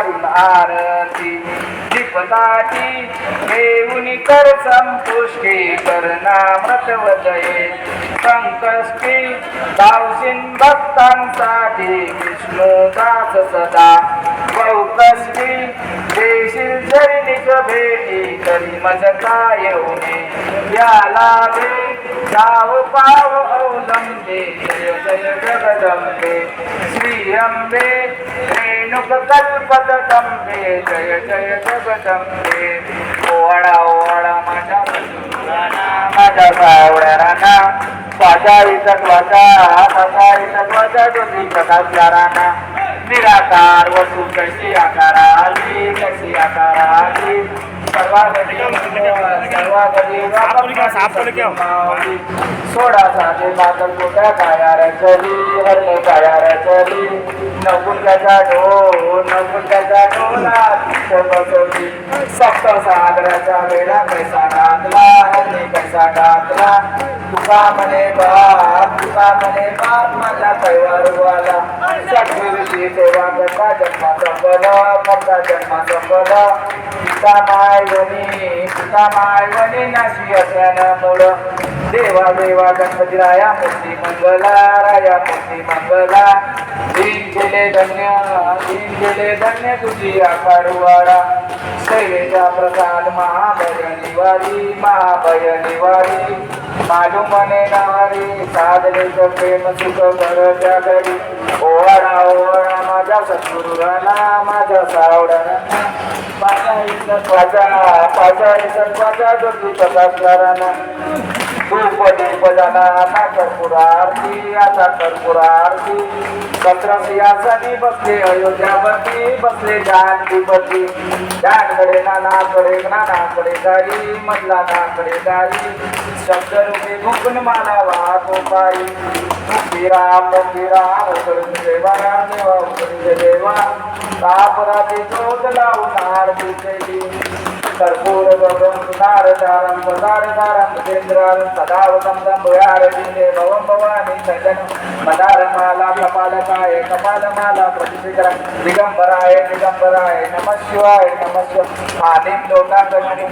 वाढून आरती दीपदाटी घेऊन कर संपुष्टी करणामृत वदये संकष्टी दावशीन भक्तांसाठी विष्णुदास सदा बहुकष्टी देशील जरी निज भेटी तरी मज काय येऊने याला बे जाव पाव अवलंबे जय जय जगदंबे श्री अंबे रेणुक कल्पतंबे जय जय जगदंबे ओवाळा ओवाळा माझ्या माझ्या सावळ्या राणा वाचा ज्योती प्रकाशला राणा निराकार वस्तू कशी आकाराची कशी आकाराची सोडा साधे बादल कुठ्या कायार चली हरणे कायार चली नकुलच्या ढोला बसवली सप्त सागराच्या वेळा कैसा घातला हरणे कैसा घातला तुका म्हणे बाप माझा कैवारवाला सटविरची सेवा करता जन्मा संपला पिता माय वनी नाशी असल्यानं मूळ देवा गणपतीराया मूर्ती मंगला राया मूर्ती मंगला दीन केले धन्य तुझी आकारुवाडा शैलेचा प्रसाद महाभय निवारी मालू मने नारी साधले प्रेम सुख घरच्या घरी ओवाळा माझ्या सद्गुरु राणा माझ्या सावडा पाचा ज्योती प्रकाशला राणा धूप दीप जाना आता कर्पूर आरती सत्र सिंहासनी बसले अयोध्यावरती बसले जानकीपती जानकडे नानाकडे गाडी मधला नाकडे गाडी शब्दरूपी गुंफून माला वाहतो पायी मुक्तीराम उकळून देवा देवा तापराती शोध लावून आरती केली कर्पूर नारदारं मदेंद्रारं सदावतं भयारतीने भवं भवानी सजन मदारमाला कपालमाला प्रतिशिखरं दिगंबराय नमः शिवाय आदिम लोकांगणी